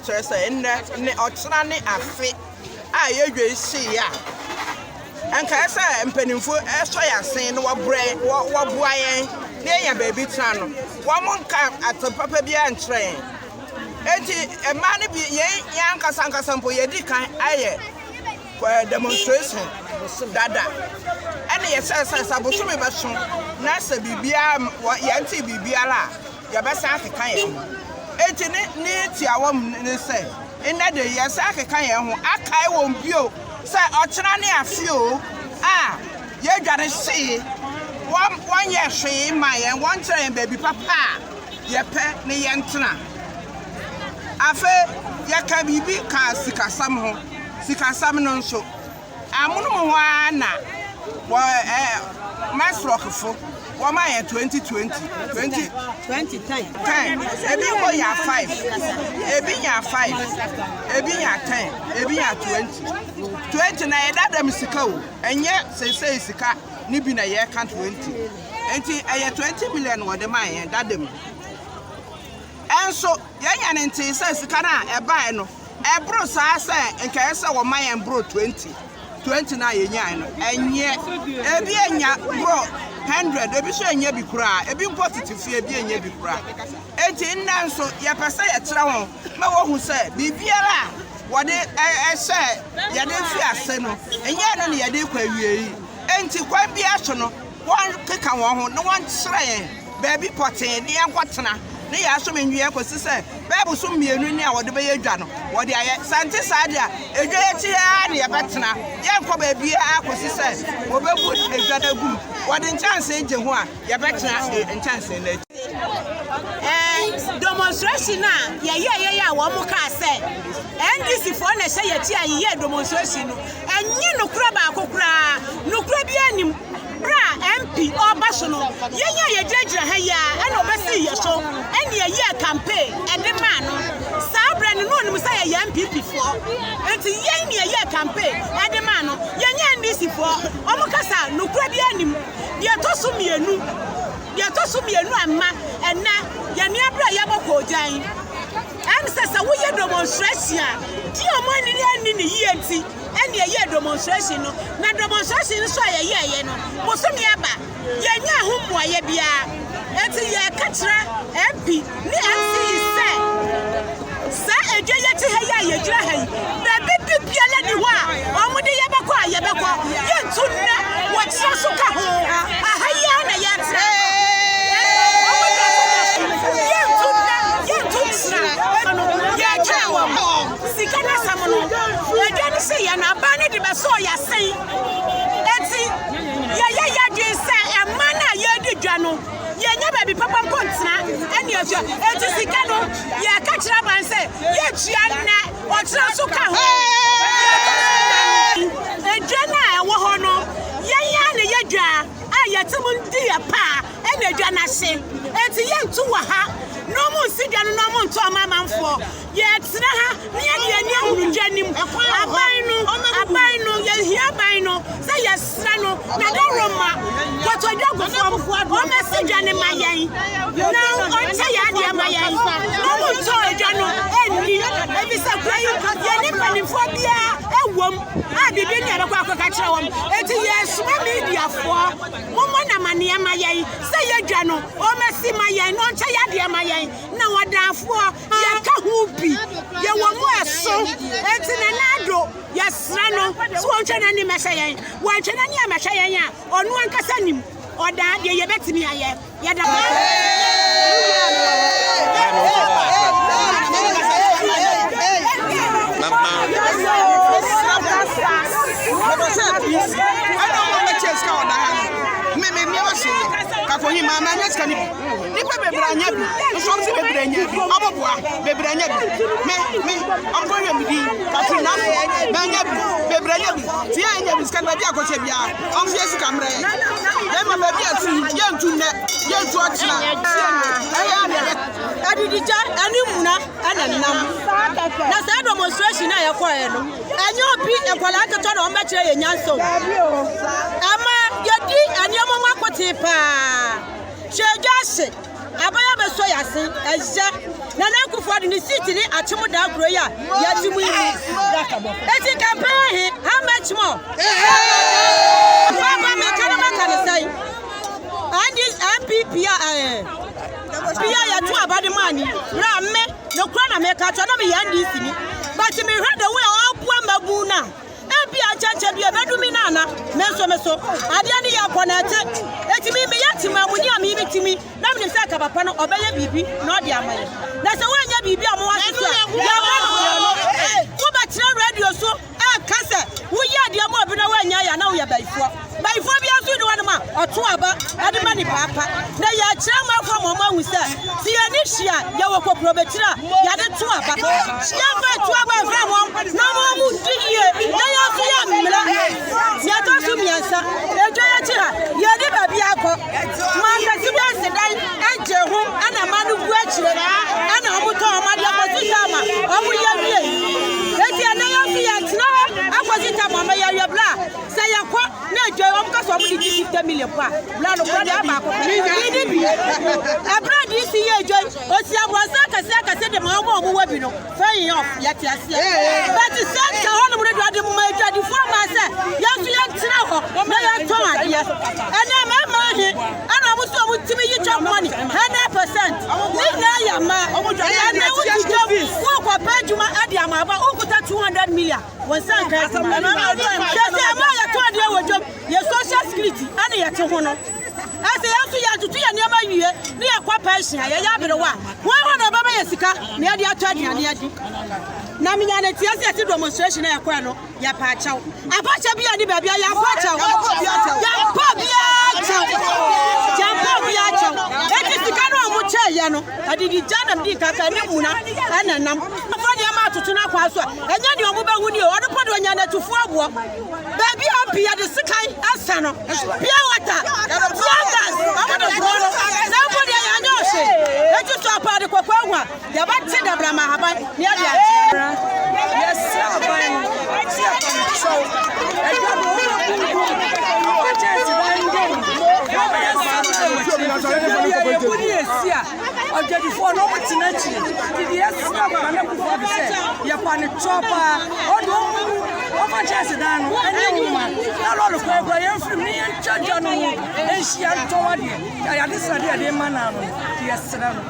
kyerɛ sɛ ne ɔkyena ne afe a yɛdwe hye ya enka sɛ mpanimfo ɛsɔ yasen no wɔboa yɛn ne yɛnya baabi tena no wɔn nka atepapa bi ankyerɛ enti ɛma ne bi yɛn ankasa mpo yɛdi kan ayɛ demonstration dada ɛne yɛsɛ sɛ bosome bɛso na sɛ bibia yɛnte bibiara yɛbɛsa akeka yɛn ho enti ne tiawam ne sɛ ina de yɛsɛ akeka yɛn ho akae wɔn bio sɛ ɔkyena ne afio a yɛdwane hye wɔn yɛ hwee ma yɛn wɔn kyerɛ yɛn baabi papa a yɛpɛ ne yɛntena afe yɛka bibi ka sikasam ho sikasam no nso amono ho ana masrokfo wọ́n yẹ 2010 ebi wọ yà 5 ebi yà 5 ebi yà 10 ebi yà 20 na yẹ dada mi sika o ẹnyẹ sese sika níbi na yẹ ka 20 enti ẹyẹ 20 million wọ de ma yẹ dada mi ẹnso yẹn yẹn ne nti sẹ sika na ẹba no ẹburo saa sẹ nka yẹ sẹ wọ́n ma yẹn buro 20 na yẹ nya no ẹnyẹ ebi enya buro 100 ebi so enye bi kura ebi positive ebi enye bi kura enti nna nso ye pese ye kire ho ma wo hu se bibiara wode ehye ye de fi ase no enye no ne ye de kwa wie yi enti kwa bi aso no won keka won ho no won kire ye baabi poten ne yankotena ne ya so menwie akosi se baabu so mienu ni a wode be yedwa no wode aye sante saade a edwa ye ti ya ne ye betena ye nkọ baabi akosi se obebu edwa da gum wode nchance je ho a ye betena nchance na demonstration na ye a wo mu ka se NDC for na hye ye ti a ye demonstration no enyi no kura ba akokura no kura bi anim bra MP oba so no yenya ye gyegyina ha ya na obesi ye so ene ye campaign ede ma no saa bra no no nim say ye MPP for enti yenya ye campaign ede ma no yenya NDC for omo kasa no kura bi anim ye to so mienu amma ena ye ne abra ye boko jan em sesa wo ye demonstration ti omo ni ni ye nti ene ye demonstration no na demonstration so ye no bosomi aba ye nya ho moye bia enti ye ka kira MP ni MC sa edwe ye ti ha ye gira ha na bibia le ni ho a omo de ye bako ye ntu na wo tira so ka ho aha ye na ye tra sikana samono edwani se ya na bani de beso ya sei eti ya dwe se emma na ya di dwa no ye nya ba bi papa mpontena eni afia eti sikano ya ka kira ban se ye tua na o kira so ka ho edwana e wo ho no ya na ye dwa a ye temu ndi ya pa eni edwa na se eti ye ntu wa ha no mu sidwa no mu nto amamanfo ye tena ha ne ye ni ahurudwanim aban no ye hia ban no say ye sra no na do roma kwato dwagofo o me sidwa ne mayen na o che ya de mayen no mu nto edwa no eni ebi se kwai ye ni panifo bia ewom a bibi ne be kwa ka kire wom eti ye suma media fo mo na mane mayen say ye dwa no o me si mayen no che ya de mayen na wadafo ye ka hu bi ye wo mo eso enti na nado ye sra no so wonche na ni mehye wonche na ni mehye yen a onu ankasa nim oda de ye betimi aye ye da Kakohi mama nyeska ni nipa bebranya bi so se bebranya bi oboboa bebranya bi me onkoye mi di katrina banya bi bebranya bi ti anya bi ska na bi akoche bia on fi sika mre ye ma ba bi atu ye ntu ne ye ntu ochira aya de adidija ani muna ana nam na sa demonstration na ye koye no enye obi ekola aketo na o ma kire ye nyanso ama yedi aniamo makote pa Chejase abaya beso yasin eje na na kufu de ni seat ni Akyem da agro ya ti mu yi eti campaign he how much more Baba me kana makana sai and this MPP Pia ya tu abade mani ra me no kra na me ka to na me ya ndi sini but me heard the way opua mabu na ebi achacha bi ebedumi na na meso ade ani ya konete etimi me yati mamu ni ami bitimi na me se ka papa no obeye bibi na ode amaye na se wanya bibi amu waso ya no wo ba tira radio so kase wo ya de amu obi na wanya ya na wo ya baifo bi aso ni wanama oto aba ade mani papa na ya kira ma fo mo ma hu se ti ya ni hia ya wo kopro betira ya de to aba ya fa to aba fra mo na mo mu diye na ya so ya mmira ya to so miansa ejo ya kira ya de ba bi akọ ma ka si ba se dai anje ho ana manu gu akire ana omo to o ma de akosi sama omo ya wie eti ana ya so ya tira akosi sama ma ya bla se ya kwa na ejo omo ka so omo di 50 million pa bla no bra da ba ko ni bi abra di si ye ejo o si abrosa ka se de ma omo wa bi no fayin off ya ti asia but se ka hono mo de ade mo ma ejo di fo ma se ya so ya tira ho na ya to ade ana ma he ana mo so mo timi yi chop money 100% ni na ya ma ana wo ti job wo ko pa juma ade amaba o kuta 200 million won san ka se ma ya to ade wo job ye social security ana ya te ho no ase ya so ya tutu ya niam awie ni ya kwa pension ya bere wa won na baba ya sika na ya de ato ade ane adi na minya na tie se demonstration na ya kwa no ya pa achaw abacha bia ni babia ya pa achaw ya pa bia achaw eti sika no mo che ye no adidi jana mdi kaka ni muna ana nam afọ de ma tutu na kwa so enya de omo ba hu ni o do podo nya na tufu abo baby abi ya de sikai asa no bia wata bia gas amodo goro na mo de ya nya ose eti to apa de kwakwa hwa ya ba ti da bra ma haban ni ya de yes aban ti apa so okay before no much nachi did yes na na before be say ya pa ne chopa odo o ma chance dan no ene woman na lo ko ya free me en charge no en shia to wade ya de sade de ma na no yes na no